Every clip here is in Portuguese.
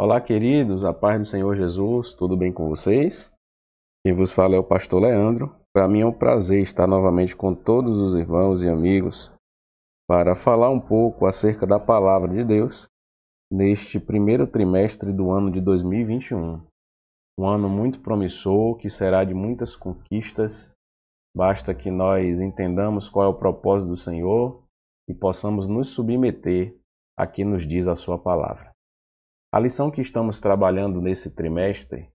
Olá, queridos, a paz do Senhor Jesus, tudo bem com vocês? Quem vos fala é o pastor Leandro. Para mim é um prazer estar novamente com todos os irmãos e amigos para falar um pouco acerca da palavra de Deus neste primeiro trimestre do ano de 2021. Um ano muito promissor que será de muitas conquistas. Basta que nós entendamos qual é o propósito do Senhor e possamos nos submeter a que nos diz a sua palavra. A lição que estamos trabalhando nesse trimestre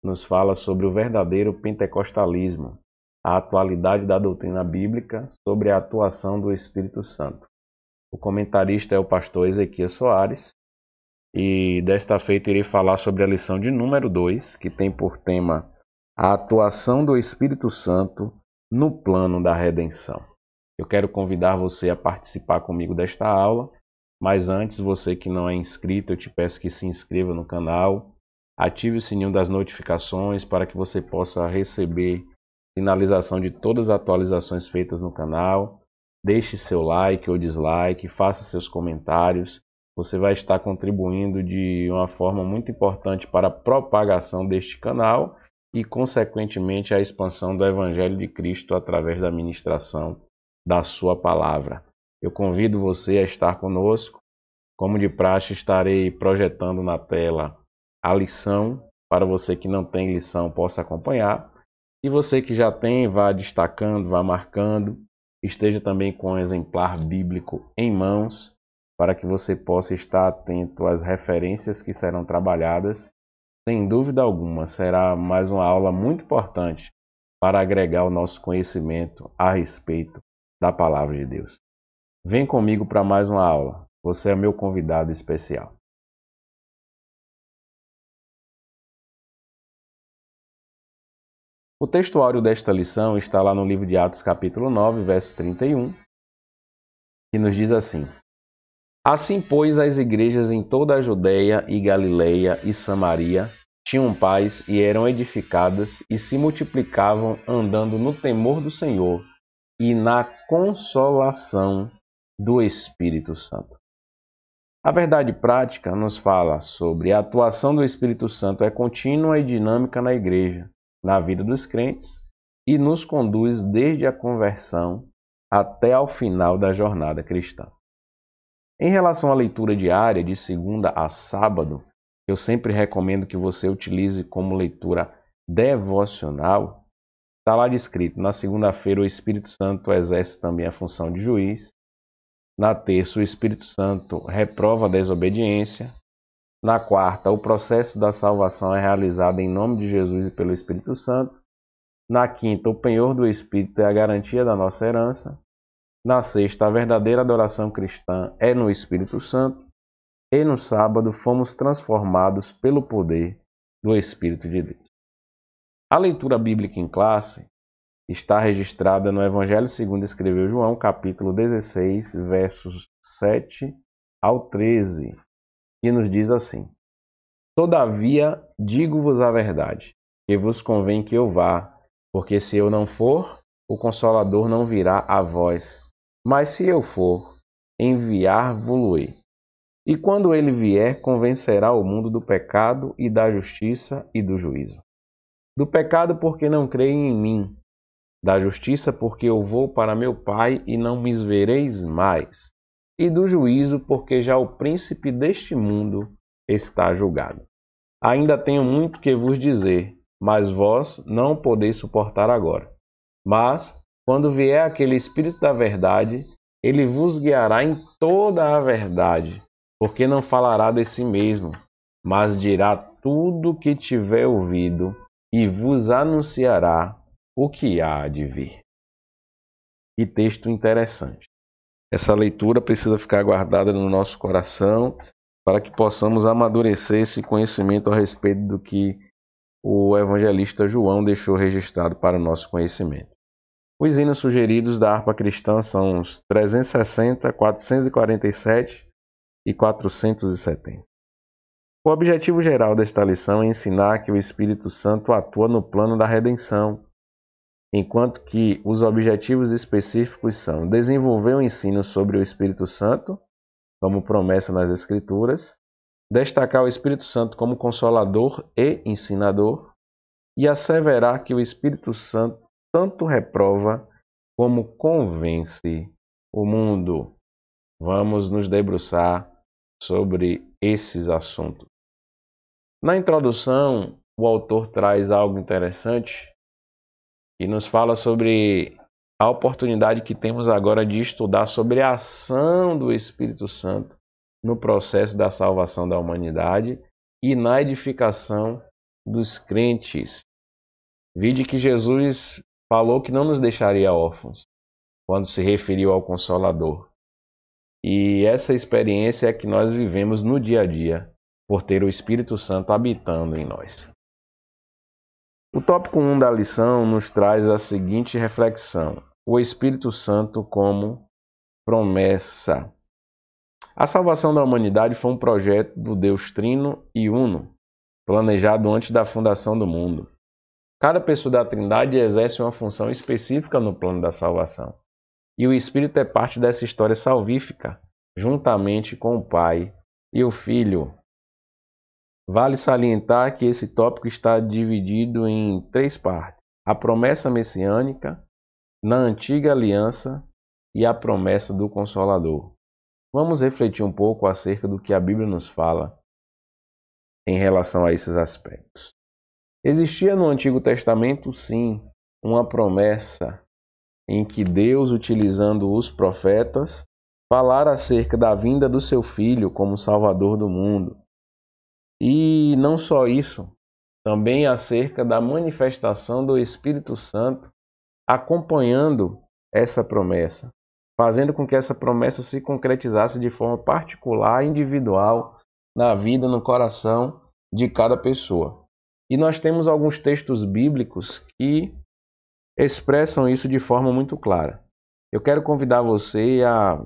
nos fala sobre o verdadeiro pentecostalismo, a atualidade da doutrina bíblica sobre a atuação do Espírito Santo. O comentarista é o pastor Ezequias Soares e desta feita irei falar sobre a lição de número 2, que tem por tema a atuação do Espírito Santo no plano da redenção. Eu quero convidar você a participar comigo desta aula, mas antes, você que não é inscrito, eu te peço que se inscreva no canal, ative o sininho das notificações para que você possa receber sinalização de todas as atualizações feitas no canal. Deixe seu like ou dislike, faça seus comentários. Você vai estar contribuindo de uma forma muito importante para a propagação deste canal e, consequentemente, a expansão do Evangelho de Cristo através da ministração da sua palavra. Eu convido você a estar conosco. Como de praxe, estarei projetando na tela a lição, para você que não tem lição possa acompanhar. E você que já tem, vá destacando, vá marcando. Esteja também com um exemplar bíblico em mãos, para que você possa estar atento às referências que serão trabalhadas. Sem dúvida alguma, será mais uma aula muito importante para agregar o nosso conhecimento a respeito da palavra de Deus. Vem comigo para mais uma aula. Você é meu convidado especial. O textuário desta lição está lá no livro de Atos, capítulo 9, verso 31, que nos diz assim: Assim, pois, as igrejas em toda a Judeia e Galileia e Samaria tinham paz e eram edificadas e se multiplicavam, andando no temor do Senhor e na consolação do Espírito Santo. A verdade prática nos fala sobre a atuação do Espírito Santo é contínua e dinâmica na igreja, na vida dos crentes, e nos conduz desde a conversão até ao final da jornada cristã. Em relação à leitura diária, de segunda a sábado, eu sempre recomendo que você utilize como leitura devocional. Está lá descrito: na segunda-feira o Espírito Santo exerce também a função de juiz. Na terça, o Espírito Santo reprova a desobediência. Na quarta, o processo da salvação é realizado em nome de Jesus e pelo Espírito Santo. Na quinta, o penhor do Espírito é a garantia da nossa herança. Na sexta, a verdadeira adoração cristã é no Espírito Santo. E no sábado, fomos transformados pelo poder do Espírito de Deus. A leitura bíblica em classe está registrada no Evangelho segundo escreveu João, capítulo 16, versos 7 ao 13, que nos diz assim: Todavia, digo-vos a verdade, que vos convém que eu vá, porque se eu não for, o Consolador não virá a vós, mas se eu for, enviar-vos-ei. E quando ele vier, convencerá o mundo do pecado e da justiça e do juízo. Do pecado, porque não creem em mim. Da justiça, porque eu vou para meu Pai e não me vereis mais. E do juízo, porque já o príncipe deste mundo está julgado. Ainda tenho muito que vos dizer, mas vós não podeis suportar agora. Mas, quando vier aquele Espírito da verdade, ele vos guiará em toda a verdade, porque não falará de si mesmo, mas dirá tudo o que tiver ouvido e vos anunciará o que há de vir. Que texto interessante. Essa leitura precisa ficar guardada no nosso coração para que possamos amadurecer esse conhecimento a respeito do que o evangelista João deixou registrado para o nosso conhecimento. Os hinos sugeridos da harpa cristã são os 360, 447 e 470. O objetivo geral desta lição é ensinar que o Espírito Santo atua no plano da redenção, enquanto que os objetivos específicos são desenvolver o ensino sobre o Espírito Santo, como promessa nas Escrituras, destacar o Espírito Santo como consolador e ensinador, e asseverar que o Espírito Santo tanto reprova como convence o mundo. Vamos nos debruçar sobre esses assuntos. Na introdução, o autor traz algo interessante e nos fala sobre a oportunidade que temos agora de estudar sobre a ação do Espírito Santo no processo da salvação da humanidade e na edificação dos crentes. Vide que Jesus falou que não nos deixaria órfãos quando se referiu ao Consolador. E essa experiência é que nós vivemos no dia a dia, por ter o Espírito Santo habitando em nós. O tópico 1 da lição nos traz a seguinte reflexão: o Espírito Santo como promessa. A salvação da humanidade foi um projeto do Deus Trino e Uno, planejado antes da fundação do mundo. Cada pessoa da Trindade exerce uma função específica no plano da salvação. E o Espírito é parte dessa história salvífica, juntamente com o Pai e o Filho. Vale salientar que esse tópico está dividido em 3 partes: a promessa messiânica, na antiga aliança e a promessa do Consolador. Vamos refletir um pouco acerca do que a Bíblia nos fala em relação a esses aspectos. Existia no Antigo Testamento, sim, uma promessa em que Deus, utilizando os profetas, falara acerca da vinda do seu Filho como Salvador do mundo. E não só isso, também acerca da manifestação do Espírito Santo acompanhando essa promessa, fazendo com que essa promessa se concretizasse de forma particular, individual, na vida, no coração de cada pessoa. E nós temos alguns textos bíblicos que expressam isso de forma muito clara. Eu quero convidar você a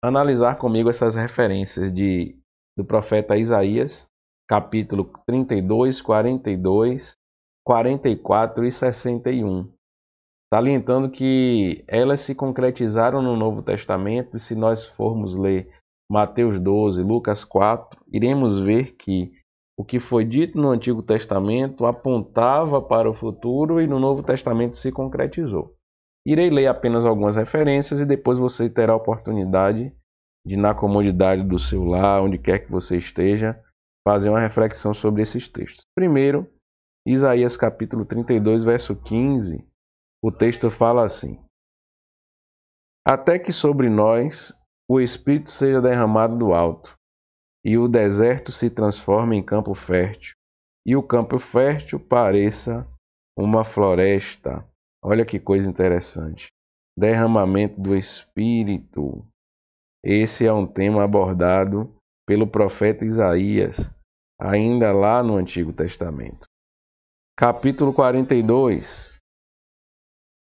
analisar comigo essas referências do profeta Isaías, capítulo 32, 42, 44 e 61. Salientando que elas se concretizaram no Novo Testamento, e se nós formos ler Mateus 12, Lucas 4, iremos ver que o que foi dito no Antigo Testamento apontava para o futuro e no Novo Testamento se concretizou. Irei ler apenas algumas referências e depois você terá a oportunidade de, na comodidade do seu lar, onde quer que você esteja, fazer uma reflexão sobre esses textos. Primeiro, Isaías capítulo 32, verso 15. O texto fala assim: até que sobre nós o Espírito seja derramado do alto, e o deserto se transforme em campo fértil, e o campo fértil pareça uma floresta. Olha que coisa interessante. Derramamento do Espírito. Esse é um tema abordado pelo profeta Isaías, ainda lá no Antigo Testamento. Capítulo 42.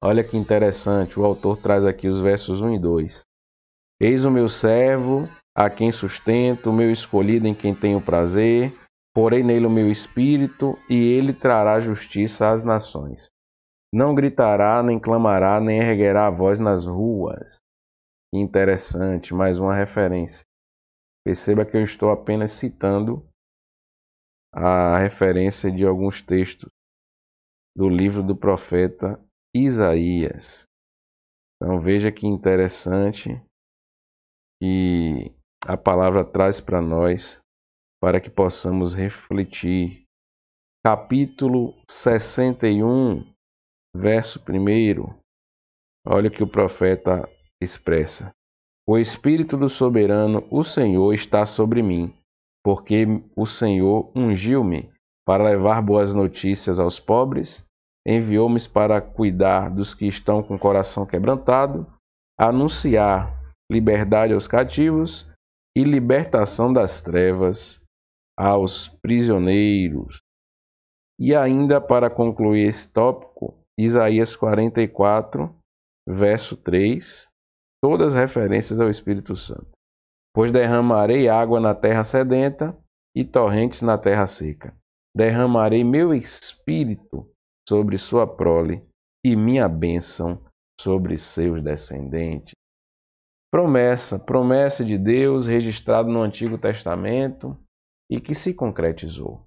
Olha que interessante, o autor traz aqui os versos 1 e 2. Eis o meu servo, a quem sustento, o meu escolhido em quem tenho prazer, porei nele o meu espírito, e ele trará justiça às nações. Não gritará, nem clamará, nem erguerá a voz nas ruas. Interessante, mais uma referência. Perceba que eu estou apenas citando a referência de alguns textos do livro do profeta Isaías. Então veja que interessante que a palavra traz para nós, para que possamos refletir. Capítulo 61, verso 1. Olha o que o profeta expressa: o Espírito do Soberano, o Senhor, está sobre mim, porque o Senhor ungiu-me para levar boas notícias aos pobres, enviou-me para cuidar dos que estão com o coração quebrantado, anunciar liberdade aos cativos e libertação das trevas aos prisioneiros. E ainda para concluir esse tópico, Isaías 44, verso 3, todas referências ao Espírito Santo. Pois derramarei água na terra sedenta e torrentes na terra seca. Derramarei meu espírito sobre sua prole e minha bênção sobre seus descendentes. Promessa de Deus registrada no Antigo Testamento e que se concretizou.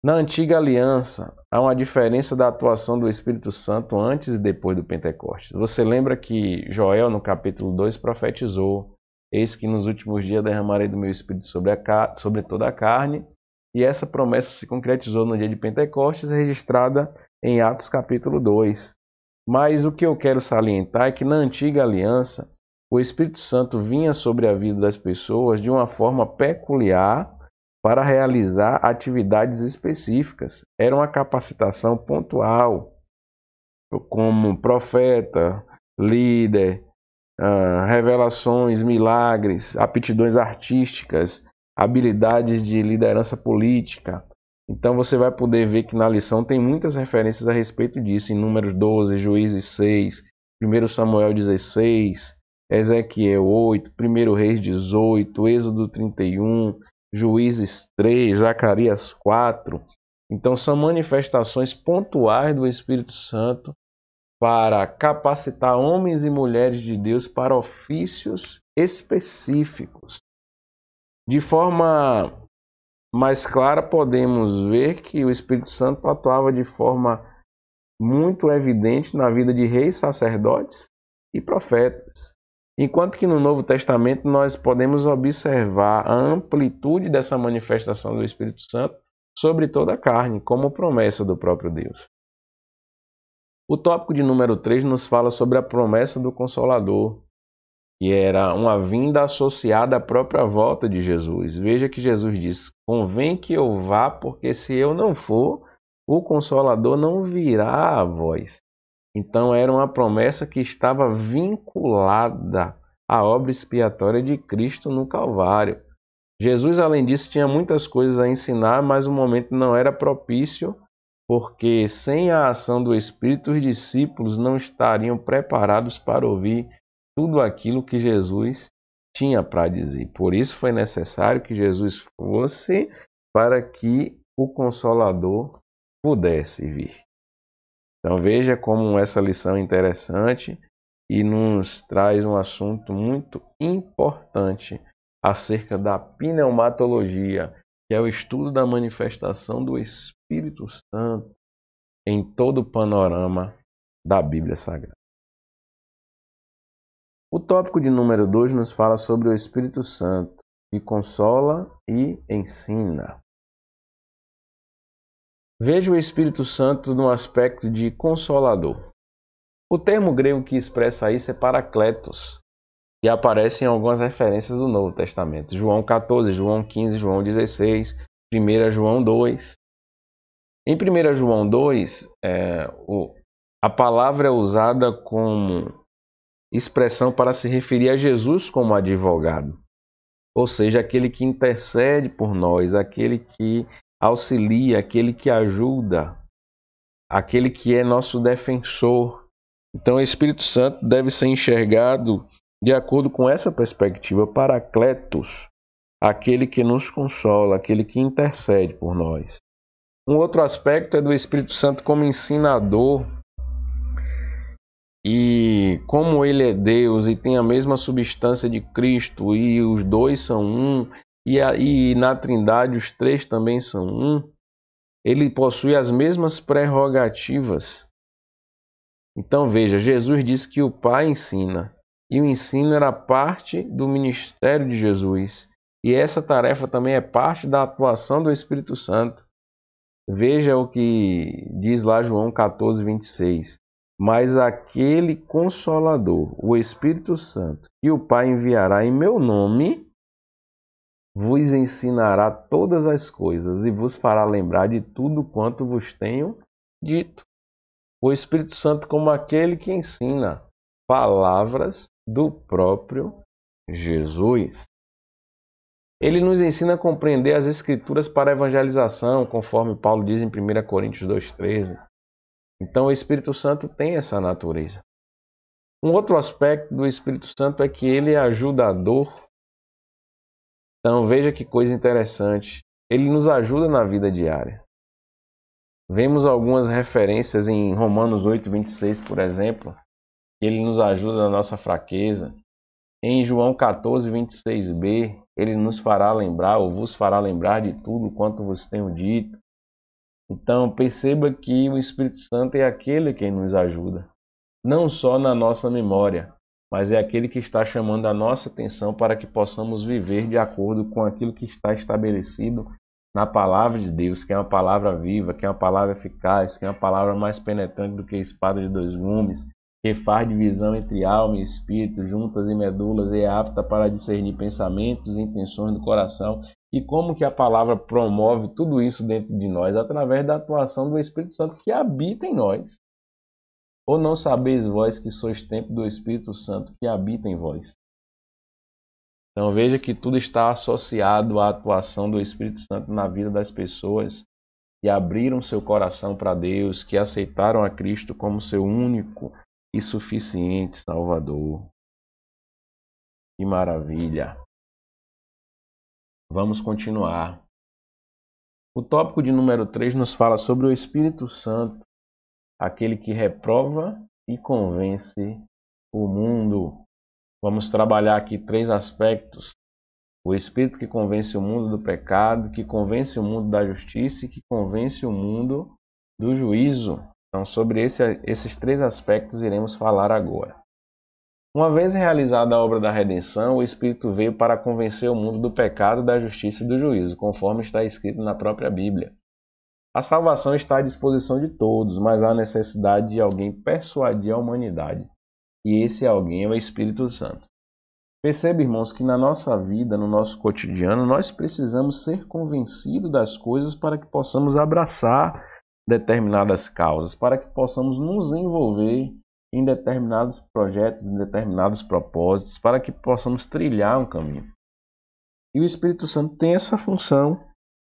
Na antiga aliança, há uma diferença da atuação do Espírito Santo antes e depois do Pentecostes. Você lembra que Joel, no capítulo 2, profetizou: eis que nos últimos dias derramarei do meu Espírito sobre toda a carne, e essa promessa se concretizou no dia de Pentecostes, registrada em Atos capítulo 2. Mas o que eu quero salientar é que na antiga aliança, o Espírito Santo vinha sobre a vida das pessoas de uma forma peculiar para realizar atividades específicas. Era uma capacitação pontual, como profeta, líder, revelações, milagres, aptidões artísticas, habilidades de liderança política. Então você vai poder ver que na lição tem muitas referências a respeito disso, em Números 12, Juízes 6, 1 Samuel 16, Ezequiel 8, 1 Reis 18, Êxodo 31, Juízes 3, Zacarias 4. Então são manifestações pontuais do Espírito Santo para capacitar homens e mulheres de Deus para ofícios específicos. De forma mais clara, podemos ver que o Espírito Santo atuava de forma muito evidente na vida de reis, sacerdotes e profetas. Enquanto que no Novo Testamento nós podemos observar a amplitude dessa manifestação do Espírito Santo sobre toda a carne, como promessa do próprio Deus. O tópico de número 3 nos fala sobre a promessa do Consolador, que era uma vinda associada à própria volta de Jesus. Veja que Jesus diz: convém que eu vá, porque se eu não for, o Consolador não virá a vós. Então era uma promessa que estava vinculada à obra expiatória de Cristo no Calvário. Jesus, além disso, tinha muitas coisas a ensinar, mas o momento não era propício, porque sem a ação do Espírito, os discípulos não estariam preparados para ouvir tudo aquilo que Jesus tinha para dizer. Por isso foi necessário que Jesus fosse, para que o Consolador pudesse vir. Então veja como essa lição é interessante e nos traz um assunto muito importante acerca da pneumatologia, que é o estudo da manifestação do Espírito Santo em todo o panorama da Bíblia Sagrada. O tópico de número 2 nos fala sobre o Espírito Santo, que consola e ensina. Veja o Espírito Santo no aspecto de consolador. O termo grego que expressa isso é parakletos, que aparece em algumas referências do Novo Testamento. João 14, João 15, João 16, 1 João 2. Em 1 João 2, a palavra é usada como expressão para se referir a Jesus como advogado, ou seja, aquele que intercede por nós, aquele que auxilia, aquele que ajuda, aquele que é nosso defensor. Então o Espírito Santo deve ser enxergado de acordo com essa perspectiva, parakletos, aquele que nos consola, aquele que intercede por nós. Um outro aspecto é do Espírito Santo como ensinador. E como ele é Deus e tem a mesma substância de Cristo, e os dois são um, e na Trindade os três também são um, ele possui as mesmas prerrogativas. Então veja, Jesus disse que o Pai ensina, e o ensino era parte do ministério de Jesus, e essa tarefa também é parte da atuação do Espírito Santo. Veja o que diz lá João 14, 26. Mas aquele Consolador, o Espírito Santo, que o Pai enviará em meu nome, vos ensinará todas as coisas e vos fará lembrar de tudo quanto vos tenho dito. O Espírito Santo como aquele que ensina palavras do próprio Jesus. Ele nos ensina a compreender as Escrituras para a evangelização, conforme Paulo diz em 1 Coríntios 2,13. Então o Espírito Santo tem essa natureza. Um outro aspecto do Espírito Santo é que ele é ajudador. Então veja que coisa interessante. Ele nos ajuda na vida diária. Vemos algumas referências em Romanos 8, 26, por exemplo. Ele nos ajuda na nossa fraqueza. Em João 14, 26b, Ele nos fará lembrar, ou vos fará lembrar de tudo quanto vos tenho dito. Então, perceba que o Espírito Santo é aquele que nos ajuda, não só na nossa memória, mas é aquele que está chamando a nossa atenção para que possamos viver de acordo com aquilo que está estabelecido na palavra de Deus, que é uma palavra viva, que é uma palavra eficaz, que é uma palavra mais penetrante do que a espada de dois gumes, que faz divisão entre alma e espírito, juntas e medulas, e é apta para discernir pensamentos e intenções do coração. E como que a palavra promove tudo isso dentro de nós? Através da atuação do Espírito Santo que habita em nós. Ou não sabeis vós que sois templo do Espírito Santo que habita em vós? Então veja que tudo está associado à atuação do Espírito Santo na vida das pessoas que abriram seu coração para Deus, que aceitaram a Cristo como seu único e suficiente Salvador. Que maravilha! Vamos continuar. O tópico de número 3 nos fala sobre o Espírito Santo, aquele que reprova e convence o mundo. Vamos trabalhar aqui 3 aspectos. O Espírito que convence o mundo do pecado, que convence o mundo da justiça e que convence o mundo do juízo. Então, sobre esses 3 aspectos iremos falar agora. Uma vez realizada a obra da redenção, o Espírito veio para convencer o mundo do pecado, da justiça e do juízo, conforme está escrito na própria Bíblia. A salvação está à disposição de todos, mas há necessidade de alguém persuadir a humanidade. E esse alguém é o Espírito Santo. Perceba, irmãos, que na nossa vida, no nosso cotidiano, nós precisamos ser convencidos das coisas para que possamos abraçar determinadas causas, para que possamos nos envolver em determinados projetos, em determinados propósitos, para que possamos trilhar um caminho. E o Espírito Santo tem essa função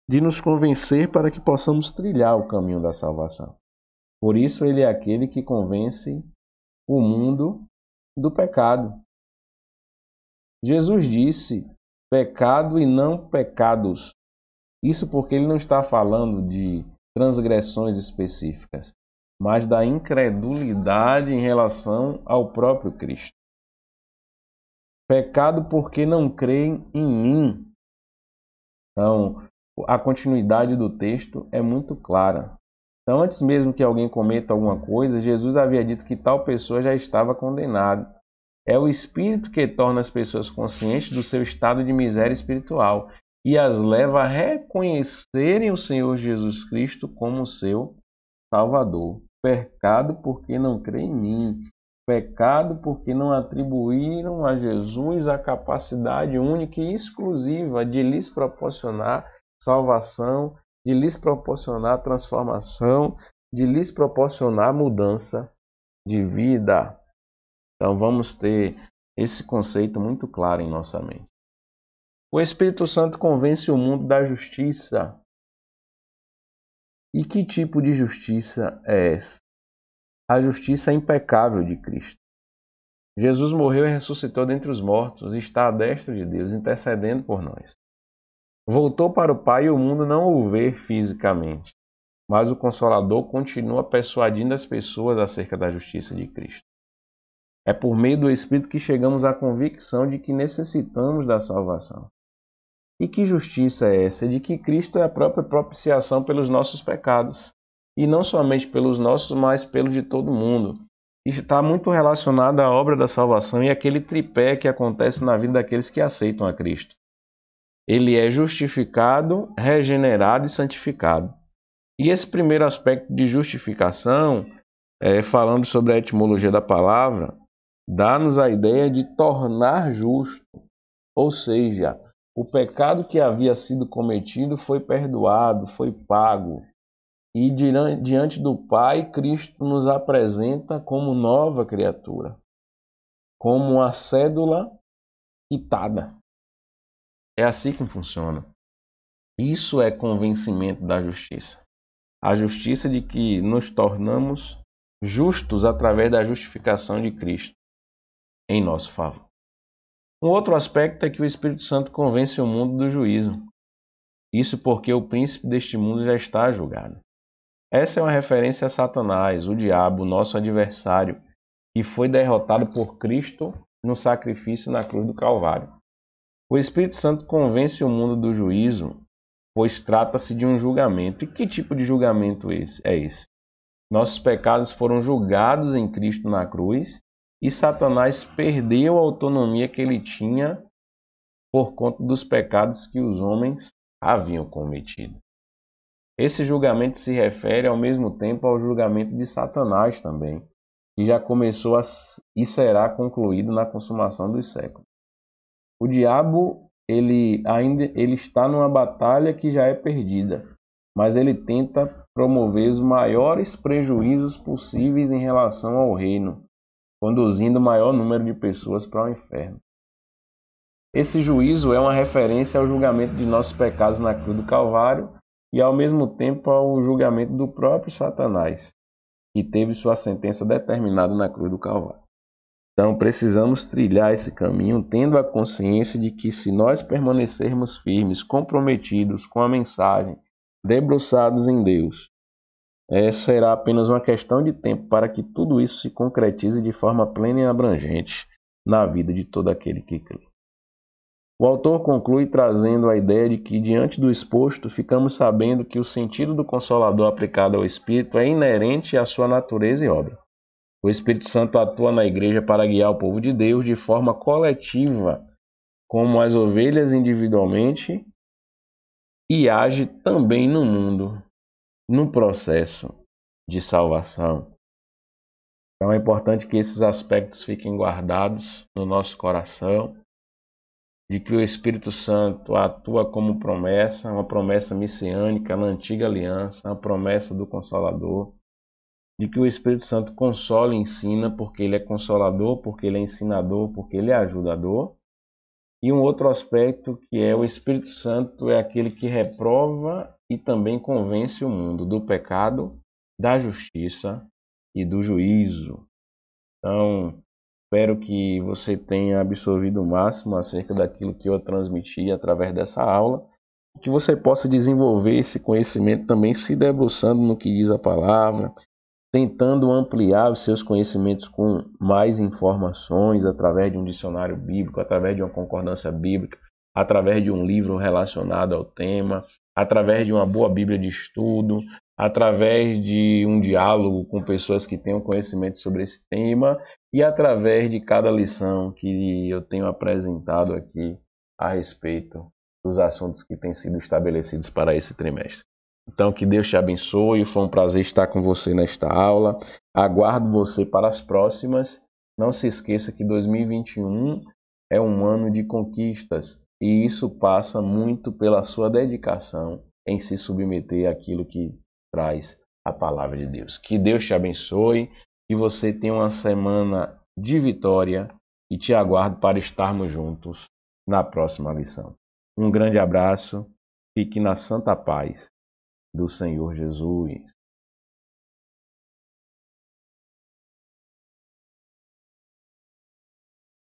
de nos convencer para que possamos trilhar o caminho da salvação. Por isso, ele é aquele que convence o mundo do pecado. Jesus disse pecado e não pecados. Isso porque ele não está falando de transgressões específicas, mas da incredulidade em relação ao próprio Cristo. Pecado porque não creem em mim. Então, a continuidade do texto é muito clara. Então, antes mesmo que alguém cometa alguma coisa, Jesus havia dito que tal pessoa já estava condenada. É o Espírito que torna as pessoas conscientes do seu estado de miséria espiritual e as leva a reconhecerem o Senhor Jesus Cristo como seu Salvador. Pecado porque não creem em mim. Pecado porque não atribuíram a Jesus a capacidade única e exclusiva de lhes proporcionar salvação, de lhes proporcionar transformação, de lhes proporcionar mudança de vida. Então vamos ter esse conceito muito claro em nossa mente. O Espírito Santo convence o mundo da justiça. E que tipo de justiça é essa? A justiça impecável de Cristo. Jesus morreu e ressuscitou dentre os mortos e está à destra de Deus, intercedendo por nós. Voltou para o Pai e o mundo não o vê fisicamente, mas o Consolador continua persuadindo as pessoas acerca da justiça de Cristo. É por meio do Espírito que chegamos à convicção de que necessitamos da salvação. E que justiça é essa? De que Cristo é a própria propiciação pelos nossos pecados. E não somente pelos nossos, mas pelos de todo mundo. E está muito relacionado à obra da salvação e aquele tripé que acontece na vida daqueles que aceitam a Cristo. Ele é justificado, regenerado e santificado. E esse primeiro aspecto de justificação, falando sobre a etimologia da palavra, dá-nos a ideia de tornar justo. Ou seja, o pecado que havia sido cometido foi perdoado, foi pago. E diante do Pai, Cristo nos apresenta como nova criatura, como uma cédula quitada. É assim que funciona. Isso é convencimento da justiça. A justiça de que nos tornamos justos através da justificação de Cristo em nosso favor. Um outro aspecto é que o Espírito Santo convence o mundo do juízo. Isso porque o príncipe deste mundo já está julgado. Essa é uma referência a Satanás, o diabo, nosso adversário, que foi derrotado por Cristo no sacrifício na cruz do Calvário. O Espírito Santo convence o mundo do juízo, pois trata-se de um julgamento. E que tipo de julgamento é esse? Nossos pecados foram julgados em Cristo na cruz e Satanás perdeu a autonomia que ele tinha por conta dos pecados que os homens haviam cometido. Esse julgamento se refere ao mesmo tempo ao julgamento de Satanás também, que já começou e será concluído na consumação dos séculos. O diabo, ele está numa batalha que já é perdida, mas ele tenta promover os maiores prejuízos possíveis em relação ao reino, conduzindo o maior número de pessoas para o inferno. Esse juízo é uma referência ao julgamento de nossos pecados na cruz do Calvário e ao mesmo tempo ao julgamento do próprio Satanás, que teve sua sentença determinada na cruz do Calvário. Então precisamos trilhar esse caminho tendo a consciência de que se nós permanecermos firmes, comprometidos com a mensagem, debruçados em Deus, será apenas uma questão de tempo para que tudo isso se concretize de forma plena e abrangente na vida de todo aquele que crê. O autor conclui trazendo a ideia de que, diante do exposto, ficamos sabendo que o sentido do Consolador aplicado ao Espírito é inerente à sua natureza e obra. O Espírito Santo atua na igreja para guiar o povo de Deus de forma coletiva, como as ovelhas individualmente, e age também no mundo, no processo de salvação. Então é importante que esses aspectos fiquem guardados no nosso coração, de que o Espírito Santo atua como promessa, uma promessa messiânica na antiga aliança, uma promessa do Consolador, de que o Espírito Santo consola e ensina porque ele é consolador, porque ele é ensinador, porque ele é ajudador. E um outro aspecto que é o Espírito Santo é aquele que reprova e também convence o mundo do pecado, da justiça e do juízo. Então, espero que você tenha absorvido o máximo acerca daquilo que eu transmiti através dessa aula, que você possa desenvolver esse conhecimento também se debruçando no que diz a palavra, tentando ampliar os seus conhecimentos com mais informações através de um dicionário bíblico, através de uma concordância bíblica, através de um livro relacionado ao tema, através de uma boa Bíblia de estudo, através de um diálogo com pessoas que tenham conhecimento sobre esse tema e através de cada lição que eu tenho apresentado aqui a respeito dos assuntos que têm sido estabelecidos para esse trimestre. Então, que Deus te abençoe, foi um prazer estar com você nesta aula. Aguardo você para as próximas. Não se esqueça que 2021 é um ano de conquistas e isso passa muito pela sua dedicação em se submeter àquilo que traz a palavra de Deus. Que Deus te abençoe, que você tenha uma semana de vitória e te aguardo para estarmos juntos na próxima lição. Um grande abraço, fique na santa paz do Senhor Jesus.